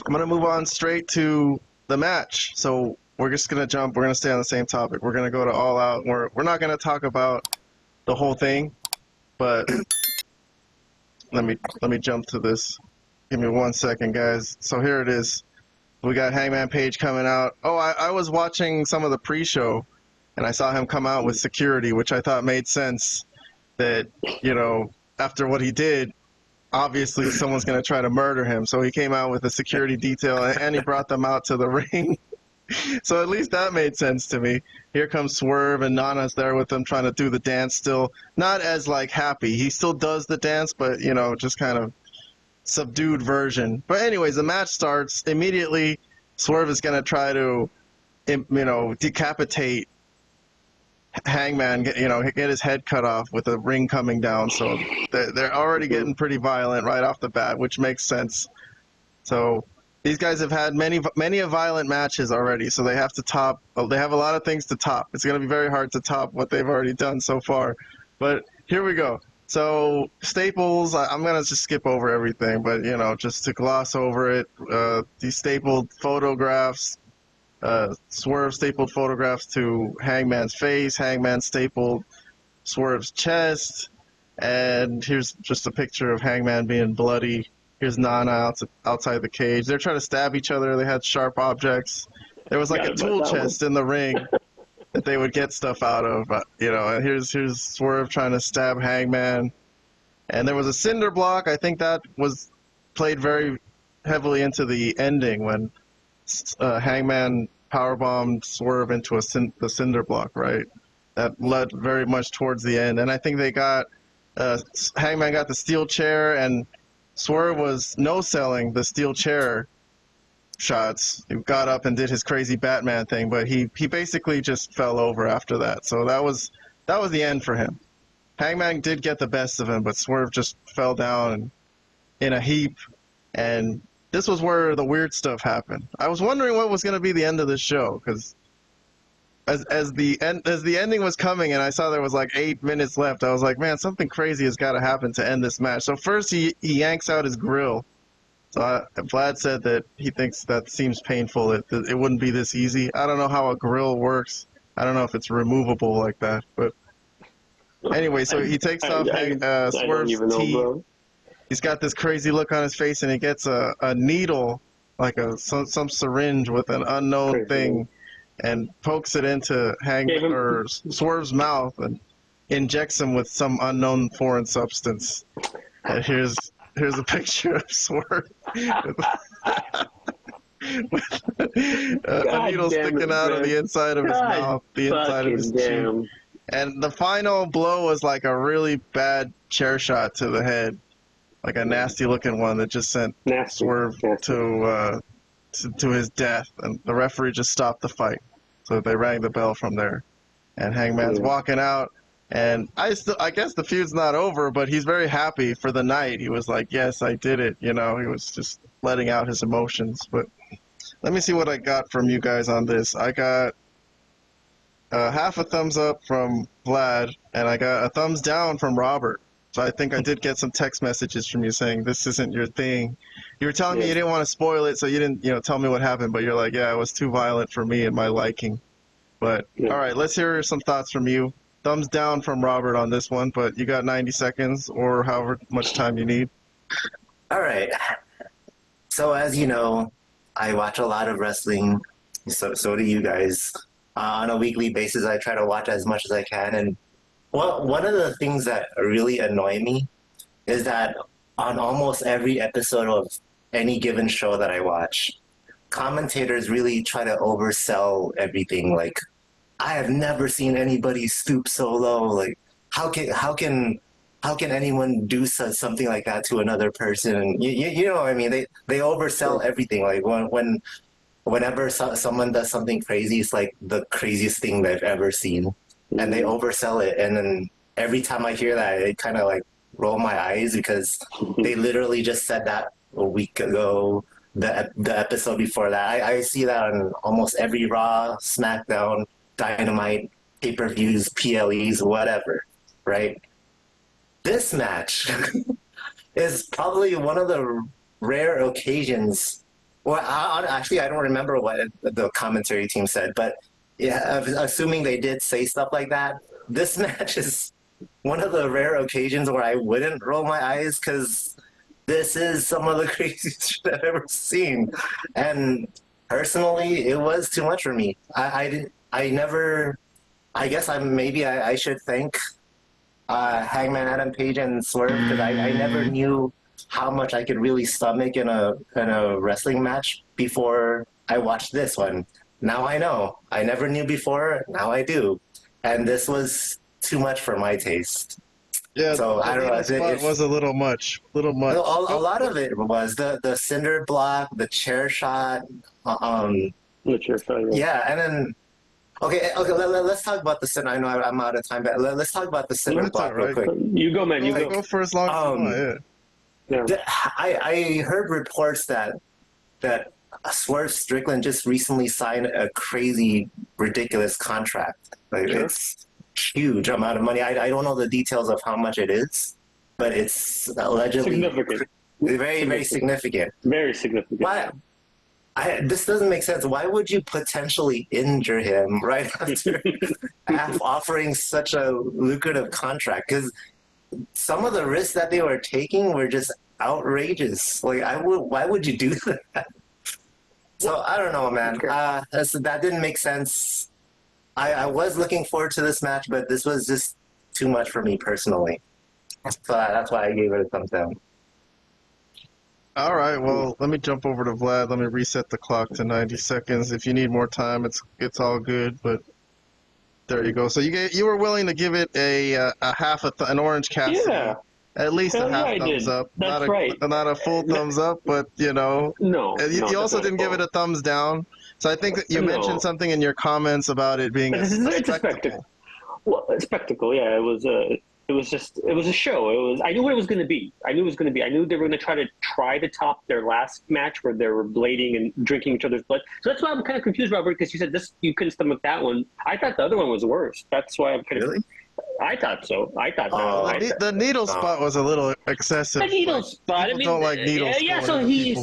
I'm going to move on straight to the match. So we're just going to jump. We're going to stay on the same topic. We're going to go to All Out. We're not going to talk about the whole thing, but let me jump to this. Give me 1 second, guys. So here it is. We got Hangman Page coming out. Oh, I was watching some of the pre-show, and I saw him come out with security, which I thought made sense. That, you know, after what he did, obviously someone's going to try to murder him. So he came out with a security detail, and he brought them out to the ring. So at least that made sense to me. Here comes Swerve, and Nana's there with them trying to do the dance still. Not as, like, happy. He still does the dance, but, you know, just kind of subdued version. But anyways, the match starts. Immediately, Swerve is going to try to, you know, decapitate Hangman, you know, get his head cut off with a ring coming down. So they're already getting pretty violent right off the bat, which makes sense. So these guys have had many violent matches already, so they have to top. They have a lot of things to top. It's going to be very hard to top what they've already done so far. But here we go. So staples, I'm going to just skip over everything, but, you know, just to gloss over it, these stapled photographs, Swerve stapled photographs to Hangman's face, Hangman stapled Swerve's chest, and here's just a picture of Hangman being bloody. Here's Nana outside the cage. They're trying to stab each other. They had sharp objects. There was like a tool chest in the ring that they would get stuff out of, you know, and here's Swerve trying to stab Hangman. And there was a cinder block. I think that was played very heavily into the ending when Hangman powerbombed Swerve into the cinder block, right? That led very much towards the end. And I think they got, Hangman got the steel chair, and Swerve was no-selling the steel chair shots. He got up and did his crazy Batman thing, but he basically just fell over after that. So that was the end for him. Hangman did get the best of him, but Swerve just fell down in a heap, and this was where the weird stuff happened. I was wondering what was going to be the end of the show, because as the ending was coming and I saw there was like 8 minutes left, I was like, man, something crazy has got to happen to end this match. So first he yanks out his grill. So Vlad said that he thinks that seems painful. It wouldn't be this easy. I don't know how a grill works. I don't know if it's removable like that. But anyway, so he takes off Swerve's teeth. He's got this crazy look on his face, and he gets a needle, like some syringe with an unknown thing, and pokes it into Swerve's mouth and injects him with some unknown foreign substance. And here's a picture of Swerve with a needle sticking out of the inside of his mouth, the inside of his cheek. And the final blow was like a really bad chair shot to the head, like a nasty-looking one that just sent Swerve to his death. And the referee just stopped the fight. So they rang the bell from there. And Hangman's walking out. And I guess the feud's not over, but he's very happy for the night. He was like, yes, I did it. You know, he was just letting out his emotions. But let me see what I got from you guys on this. I got half a thumbs up from Vlad, and I got a thumbs down from Robert. So I think I did get some text messages from you saying this isn't your thing. You were telling me you didn't want to spoil it, so you didn't, tell me what happened. But you're like, yeah, it was too violent for me and my liking. But all right, let's hear some thoughts from you. Thumbs down from Robert on this one, but you got 90 seconds or however much time you need. All right. So as you know, I watch a lot of wrestling. So do you guys. On a weekly basis, I try to watch as much as I can. And one of the things that really annoy me is that on almost every episode of any given show that I watch, commentators really try to oversell everything. Like, I have never seen anybody stoop so low. Like, how can anyone do something like that to another person? You know what I mean? They oversell everything. Like whenever someone does something crazy, it's like the craziest thing they've ever seen, and they oversell it. And then every time I hear that, it kind of like roll my eyes because they literally just said that a week ago. The episode before that, I see that on almost every Raw, SmackDown, Dynamite, pay-per-views, PLEs, whatever, right? This match is probably one of the rare occasions Well, actually, I don't remember what the commentary team said, but yeah, assuming they did say stuff like that, this match is one of the rare occasions where I wouldn't roll my eyes because this is some of the craziest shit I've ever seen. And personally, it was too much for me. I never, I guess I should thank Hangman Adam Page and Swerve because I never knew how much I could really stomach in a wrestling match before I watched this one. Now I know. I never knew before. Now I do, and this was too much for my taste. Yeah, so I don't know. It was a little much. A lot of it was the cinder block, the chair shot. The chair shot. Yeah, and then okay. Let's talk about the cinder. I know I'm out of time, but let's talk about the cinder block real quick. You go, man. You go for as long as you want. Yeah. I heard reports that Swerve Strickland just recently signed a crazy, ridiculous contract. Like it's huge amount of money. I don't know the details of how much it is, but it's allegedly very significant. Very significant. Why? This doesn't make sense. Why would you potentially injure him right after offering such a lucrative contract? Because some of the risks that they were taking were just outrageous. Like, why would you do that? So I don't know, man. That didn't make sense. I was looking forward to this match, but this was just too much for me personally. So that's why I gave it a thumbs down. All right, well, let me jump over to Vlad. Let me reset the clock to 90 seconds. If you need more time, it's all good, but there you go. So you were willing to give it a half an OrangeCassidy. Yeah. At least a half thumbs up. That's right. Not a full thumbs up, but No. You also didn't give it a thumbs down. So I think that you mentioned something in your comments about it being a spectacle. Well, a spectacle, yeah. It was a show. I knew what it was going to be. I knew they were going to try to top their last match where they were blading and drinking each other's blood. So that's why I'm kind of confused, Robert, because you said you couldn't stomach that one. I thought the other one was worse. That's why I'm kind of. Really? I thought so. The needle spot was a little excessive. The needle spot. People don't like needles. Yeah. So he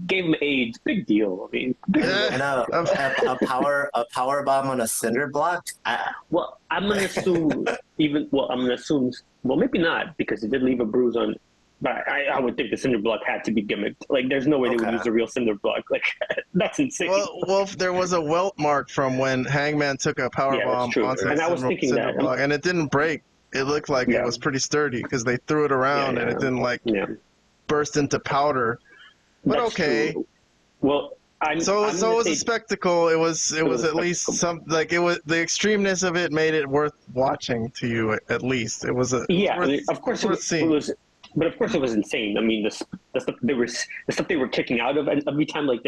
gave him AIDS. Big deal. I mean, and a power bomb on a cinder block. I'm gonna assume Well, maybe not because it did leave a bruise on. But I would think the cinder block had to be gimmicked. Like, there's no way they would use a real cinder block. Like, that's insane. Well, there was a welt mark from when Hangman took a power bomb onto the cinder block, and it didn't break. It looked like it was pretty sturdy because they threw it around and it didn't burst into powder. But that's okay. True. Well, it was a spectacle. It was at least some the extremeness of it made it worth watching to you at least. It was of course it was. But of course, it was insane. I mean, the stuff they were kicking out of, and every time, like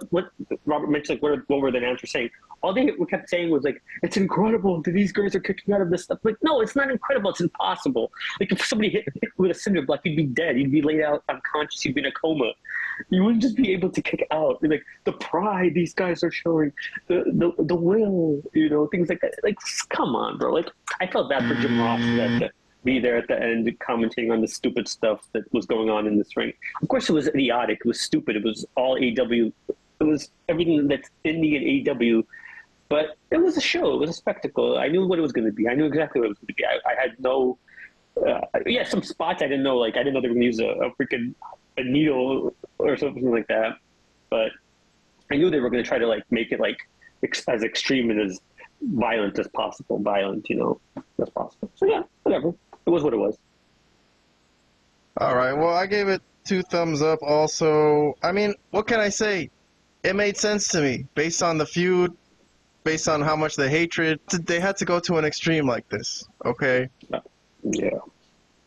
what Robert mentioned, like what were the announcers saying? All they kept saying was like, "It's incredible that these guys are kicking out of this stuff." Like, no, it's not incredible. It's impossible. Like, if somebody hit with a cinder block, you'd be dead. You'd be laid out unconscious. You'd be in a coma. You wouldn't just be able to kick out. Like, the pride these guys are showing, the will, things like that. Like, come on, bro. Like, I felt bad for Jim Ross that. Be there at the end commenting on the stupid stuff that was going on in this ring. Of course, it was idiotic. It was stupid. It was all AEW. It was everything that's indie and AEW. But it was a show. It was a spectacle. I knew what it was going to be. I knew exactly what it was going to be. I had no... some spots I didn't know. Like, I didn't know they were going to use a freaking needle or something like that. But I knew they were going to try to, like, make it, like, as extreme and as violent as possible. As possible. So, yeah, whatever. It was what it was. All right. Well, I gave it 2 thumbs up also. I mean, what can I say? It made sense to me based on the feud, based on how much the hatred. They had to go to an extreme like this, okay? Yeah.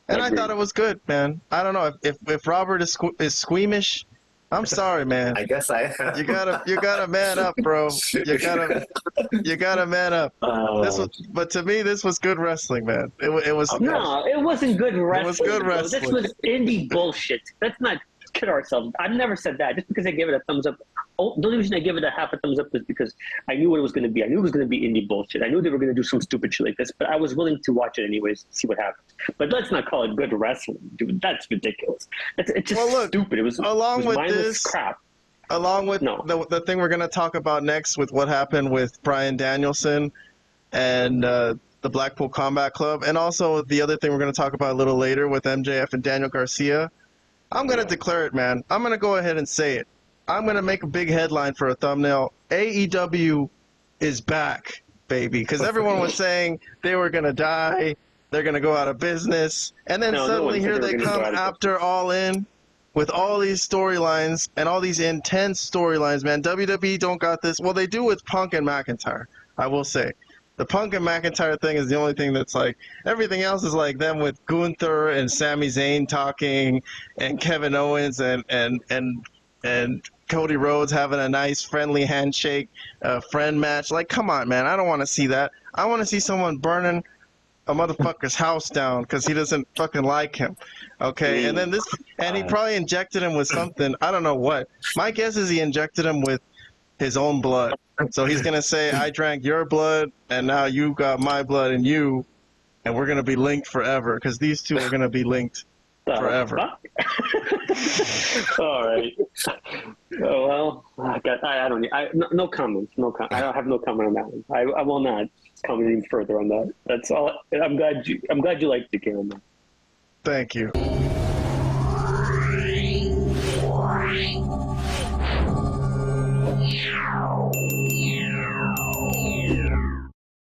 And I thought it was good, man. I don't know. If Robert is squeamish, I'm sorry, man. I guess I have. You gotta man up, bro. You gotta man up. But to me, this was good wrestling, man. It was. No, it wasn't good wrestling. It was good wrestling. This was indie bullshit. That's not kid ourselves. I've never said that. Just because I gave it a thumbs up. Oh, the only reason I gave it a half a thumbs up is because I knew what it was going to be. I knew it was going to be indie bullshit. I knew they were going to do some stupid shit like this, but I was willing to watch it anyways, see what happens. But let's not call it good wrestling, dude. That's ridiculous. It's just stupid. It was mindless crap. Along with the thing we're going to talk about next with what happened with Bryan Danielson and the Blackpool Combat Club, and also the other thing we're going to talk about a little later with MJF and Daniel Garcia, I'm going to declare it, man. I'm going to go ahead and say it. I'm going to make a big headline for a thumbnail. AEW is back, baby. Because everyone was saying they were going to die, they're going to go out of business, and then suddenly here they come after All In with all these storylines and all these intense storylines, man. WWE don't got this. Well, they do with Punk and McIntyre, I will say. The Punk and McIntyre thing is the only thing that's like, everything else is like them with Gunther and Sami Zayn talking and Kevin Owens and Cody Rhodes having a nice friendly handshake, friend match. Like, come on, man. I don't want to see that. I want to see someone burning a motherfucker's house down because he doesn't fucking like him. Okay? And then he probably injected him with something. I don't know what. My guess is he injected him with his own blood. So he's going to say, I drank your blood, and now you got my blood and you, and we're going to be linked forever, because these two are going to be linked forever. All right. Oh, well, no comments. I don't have no comment on that one. I will not comment any further on that. That's all. I'm glad you liked it, Cameron. Thank you.